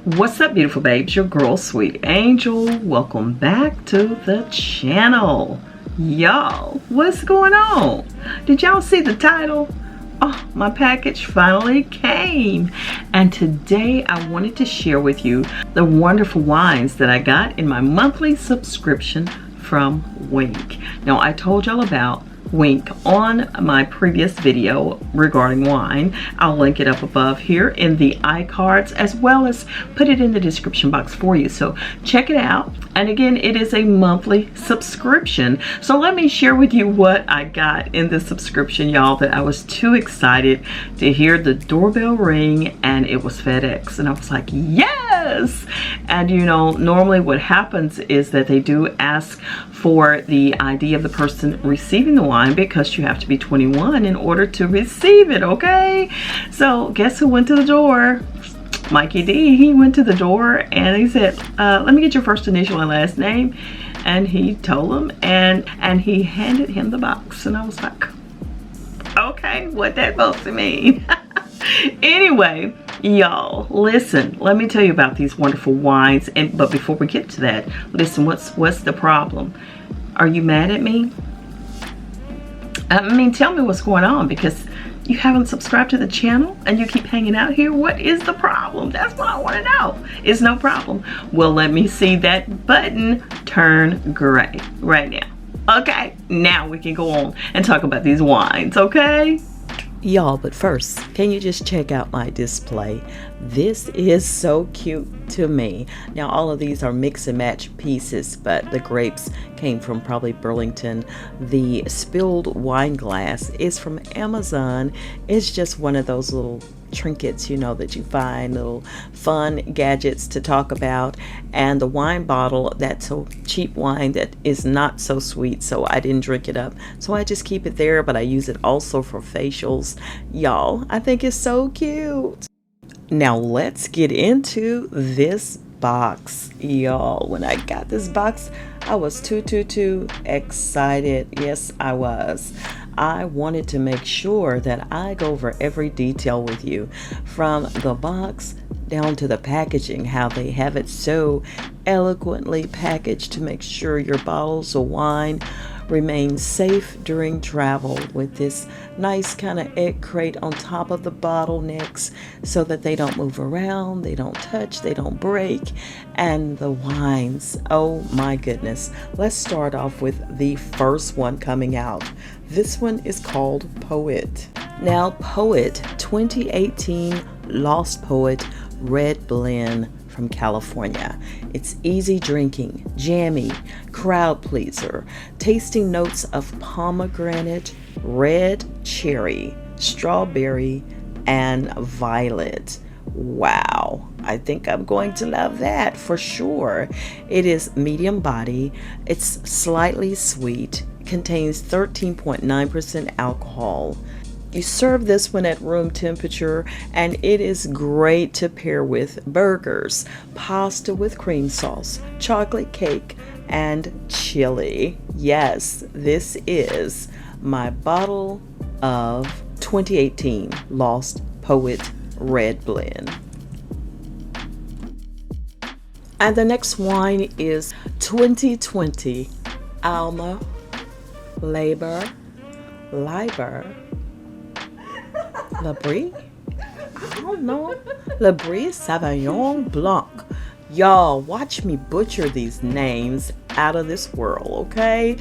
What's up, beautiful babes? Your girl, Sweet Angel. Welcome back to the channel. Y'all, what's going on? Did y'all see the title? Oh, my package finally came. And today I wanted to share with you the wonderful wines that I got in my monthly subscription from Winc. Now, I told y'all about Winc on my previous video regarding wine. I'll link it up above here in the iCards, as well as put it in the description box for you. So check it out. And again, it is a monthly subscription. So let me share with you what I got in this subscription, y'all, that I was too excited to hear the doorbell ring and it was FedEx. And I was like, yes! And you know, normally what happens is that they do ask for the ID of the person receiving the wine, because you have to be 21 in order to receive it, okay? So guess who went to the door? Mikey D. He went to the door and he said, let me get your first initial and last name. And he told him, and he handed him the box. And I was like, okay, what that supposed to mean? Anyway, y'all, listen, let me tell you about these wonderful wines. But before we get to that, listen, what's the problem? Are you mad at me? I mean, tell me what's going on, because you haven't subscribed to the channel and you keep hanging out here. What is the problem? That's what I want to know. It's no problem. Well, let me see that button turn gray right now. Okay, now we can go on and talk about these wines, okay? Y'all, but first, can you just check out my display? This is so cute to me. Now, all of these are mix and match pieces, but the grapes came from probably Burlington. The spilled wine glass is from Amazon. It's just one of those little trinkets, you know, that you find, little fun gadgets to talk about. And the wine bottle, that's a cheap wine that is not so sweet, so I didn't drink it up, so I just keep it there, but I use it also for facials. Y'all, I think it's so cute. Now let's get into this box, y'all. When I got this box, I was too excited. Yes, I was. I wanted to make sure that I go over every detail with you, from the box down to the packaging, how they have it so eloquently packaged to make sure your bottles of wine remain safe during travel, with this nice kind of egg crate on top of the bottlenecks so that they don't move around, they don't touch, they don't break. And the wines, oh my goodness. Let's start off with the first one coming out. This one is called Poet. Now, Poet 2018 Lost Poet Red Blend from California. It's easy drinking, jammy, crowd pleaser, tasting notes of pomegranate, red cherry, strawberry, and violet. Wow, I think I'm going to love that for sure. It is medium body, it's slightly sweet, contains 13.9% alcohol. You serve this one at room temperature, and it is great to pair with burgers, pasta with cream sauce, chocolate cake, and chili. Yes, this is my bottle of 2018 Lost Poet Red Blend. And the next wine is 2020 Alma Labrie. I don't know. Labrie Sauvignon Blanc. Y'all, watch me butcher these names out of this world, okay?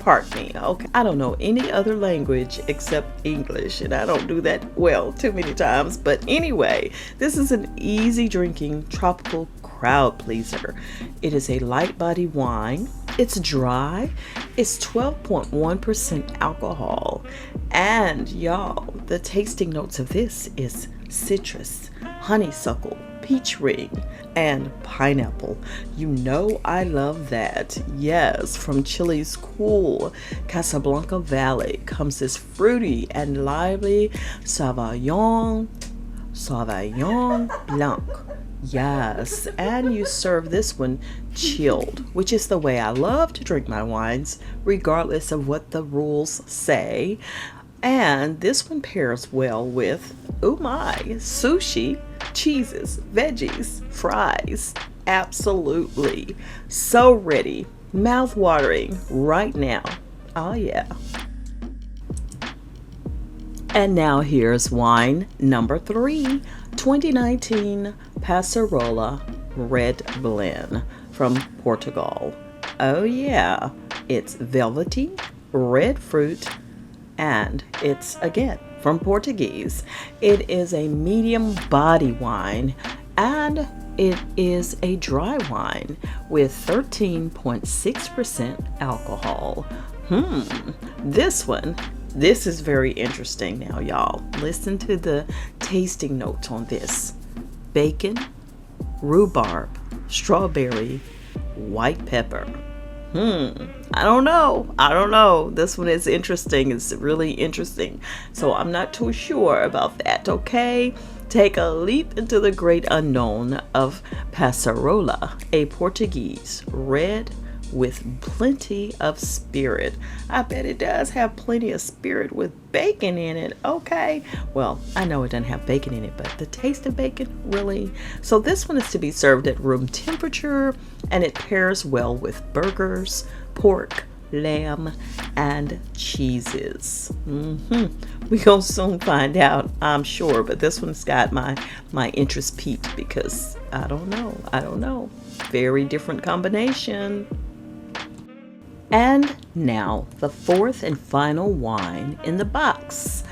Pardon me, okay? I don't know any other language except English, and I don't do that well too many times. But anyway, this is an easy drinking tropical crowd pleaser. It is a light body wine. It's dry. It's 12.1% alcohol. And y'all, the tasting notes of this is citrus, honeysuckle, peach ring, and pineapple. You know I love that. Yes, from Chile's cool Casablanca Valley comes this fruity and lively Sauvignon Blanc. Yes, and you serve this one chilled, which is the way I love to drink my wines, regardless of what the rules say. And this one pairs well with, oh my, sushi, cheeses, veggies, fries. Absolutely. So ready. Mouth watering right now. Oh yeah. And now here's wine number 3, 2019 Passarola Red Blend from Portugal. Oh yeah, it's velvety, red fruit, and it's again from Portuguese. It is a medium body wine and it is a dry wine with 13.6% alcohol. This is very interesting now, y'all. Listen to the tasting notes on this. Bacon, rhubarb, strawberry, white pepper. I don't know. This one is interesting. It's really interesting. So I'm not too sure about that, okay? Take a leap into the great unknown of Passarola, a Portuguese red with plenty of spirit. I bet it does have plenty of spirit with bacon in it. Okay. Well, I know it doesn't have bacon in it, but the taste of bacon, really? So this one is to be served at room temperature, and it pairs well with burgers, pork, lamb, and cheeses. We gonna soon find out, I'm sure, but this one's got my interest piqued because I don't know. Very different combination. And now the fourth and final wine in the box.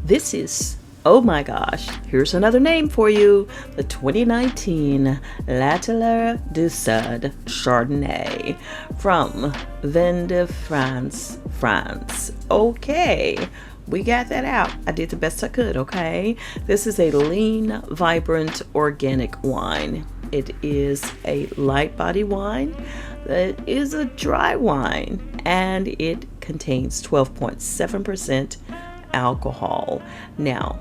This is, oh my gosh, here's another name for you. The 2019 L'Atelier du Sud Chardonnay from Vin de France, France. Okay, we got that out. I did the best I could, okay? This is a lean, vibrant, organic wine. It is a light body wine. It is a dry wine, and it contains 12.7% alcohol. Now,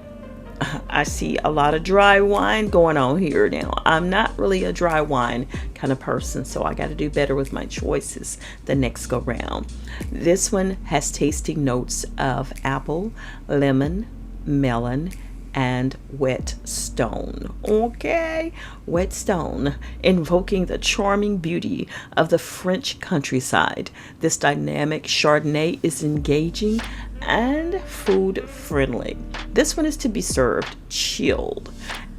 I see a lot of dry wine going on here now. I'm not really a dry wine kind of person, so I got to do better with my choices the next go round. This one has tasting notes of apple, lemon, melon, and wet stone. Okay, wet stone, invoking the charming beauty of the French countryside. This dynamic Chardonnay is engaging and food friendly. This one is to be served chilled,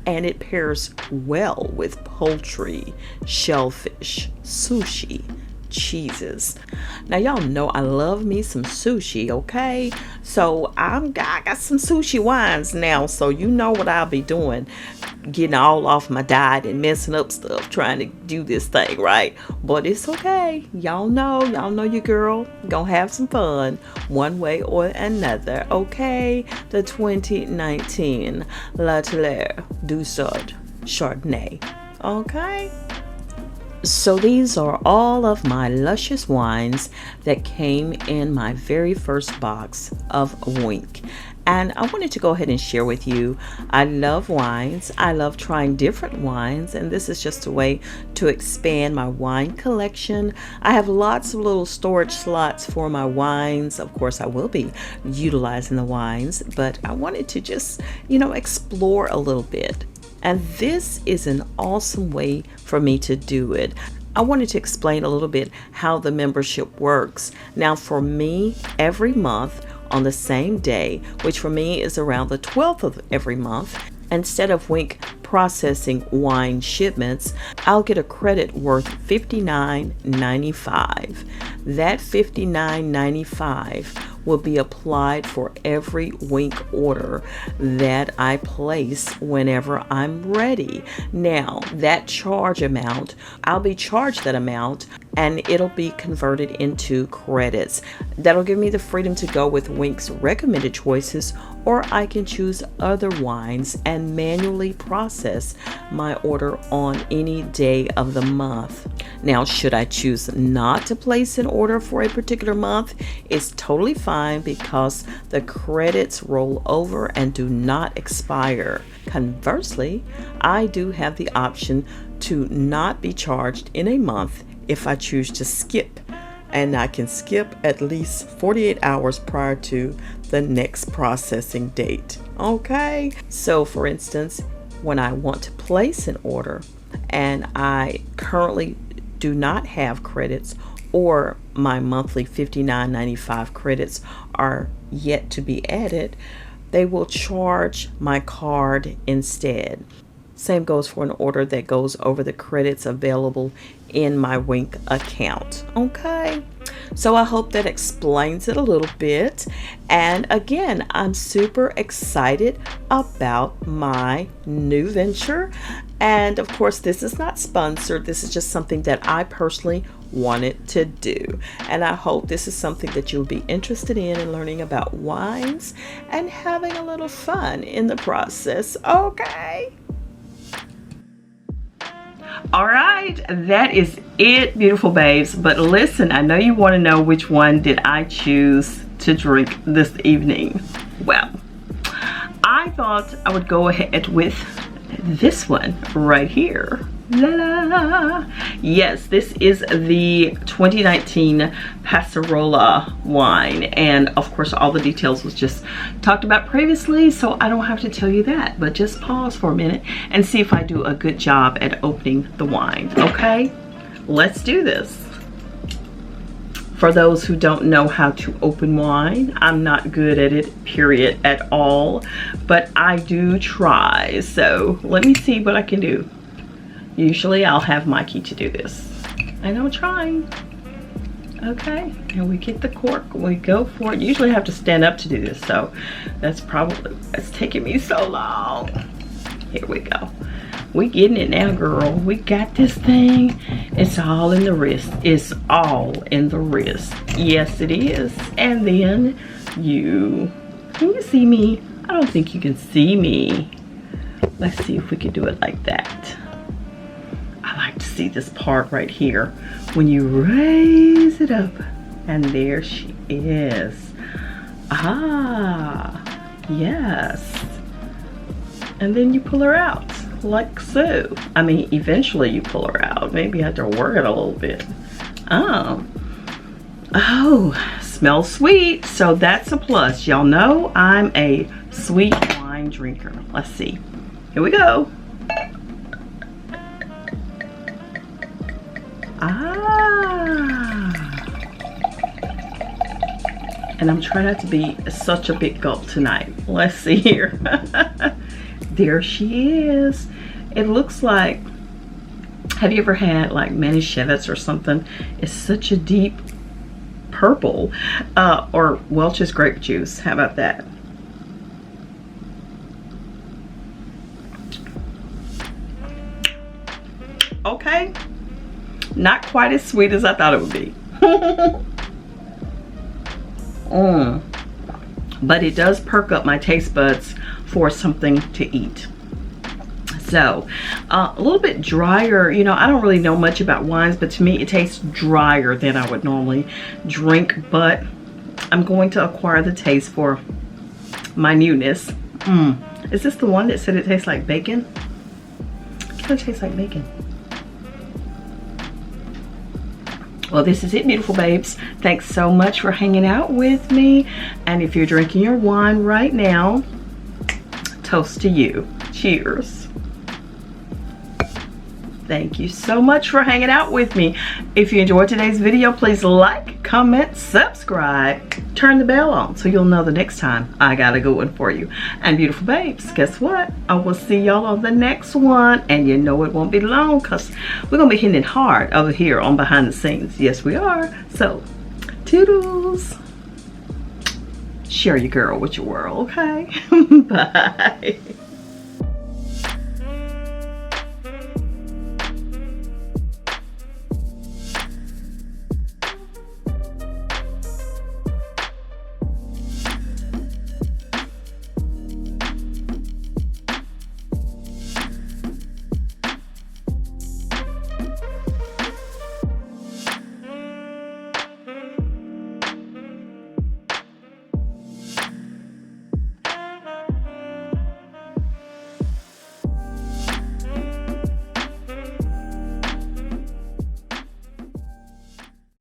and it pairs well with poultry, shellfish, sushi, cheeses. Now y'all know I love me some sushi, okay? So I got some sushi wines now, so you know what I'll be doing, getting all off my diet and messing up stuff trying to do this thing right. But it's okay. Y'all know your girl gonna have some fun one way or another, okay? The 2019 L'Atelier du Sud Chardonnay, okay? So these are all of my luscious wines that came in my very first box of Winc. And I wanted to go ahead and share with you, I love wines. I love trying different wines, and this is just a way to expand my wine collection. I have lots of little storage slots for my wines. Of course, I will be utilizing the wines, but I wanted to just, explore a little bit. And this is an awesome way for me to do it. I wanted to explain a little bit how the membership works. Now, for me, every month on the same day, which for me is around the 12th of every month, instead of Winc processing wine shipments, I'll get a credit worth $59.95. That $59.95 will be applied for every Winc order that I place whenever I'm ready. Now, that charge amount, I'll be charged that amount, and it'll be converted into credits. That'll give me the freedom to go with Winc's recommended choices, or I can choose other wines and manually process my order on any day of the month. Now, should I choose not to place an order for a particular month, it's totally fine because the credits roll over and do not expire. Conversely, I do have the option to not be charged in a month if I choose to skip, and I can skip at least 48 hours prior to the next processing date. Okay, so for instance, when I want to place an order and I currently do not have credits, or my monthly $59.95 credits are yet to be added, they will charge my card instead. Same goes for an order that goes over the credits available in my Winc account. Okay, so I hope that explains it a little bit. And again, I'm super excited about my new venture. And of course, this is not sponsored. This is just something that I personally wanted to do. And I hope this is something that you'll be interested in learning about wines and having a little fun in the process. Okay. All right, that is it, beautiful babes. But listen, I know you want to know which one did I choose to drink this evening. Well, I thought I would go ahead with this one right here. La la. Yes, this is the 2019 Passarola wine, and of course all the details was just talked about previously, so I don't have to tell you that, but just pause for a minute and see if I do a good job at opening the wine. Okay, let's do this. For those who don't know how to open wine, I'm not good at it, period, at all, but I do try. So let me see what I can do. Usually I'll have Mikey to do this, and I'm trying. Okay, and we get the cork, we go for it. Usually I have to stand up to do this, so that's taking me so long. Here we go. We getting it now, girl. We got this thing. It's all in the wrist. It's all in the wrist. Yes, it is. And then can you see me? I don't think you can see me. Let's see if we can do it like that. I like to see this part right here when you raise it up, and there she is. Ah, yes. And then you pull her out like so. I mean, eventually you pull her out. Maybe you have to work it a little bit. Oh, smells sweet. So that's a plus. Y'all know I'm a sweet wine drinker. Let's see. Here we go. And I'm trying not to be such a big gulp tonight. Let's see here. There she is. It looks like, have you ever had like Manischewitz or something? It's such a deep purple. Or Welch's grape juice. How about that? Okay. Not quite as sweet as I thought it would be. But it does perk up my taste buds for something to eat. So a little bit drier. You know, I don't really know much about wines, but to me it tastes drier than I would normally drink, but I'm going to acquire the taste for my newness. Is this the one that said it tastes like bacon? It kind of tastes like bacon. Well, this is it, beautiful babes. Thanks so much for hanging out with me. And if you're drinking your wine right now, toast to you. Cheers. Thank you so much for hanging out with me. If you enjoyed today's video, please like, comment, subscribe, turn the bell on so you'll know the next time I got a good one for you. And beautiful babes, guess what? I will see y'all on the next one. And you know it won't be long because we're going to be hitting it hard over here on behind the scenes. Yes, we are. So, toodles. Share your girl with your world, okay? Bye.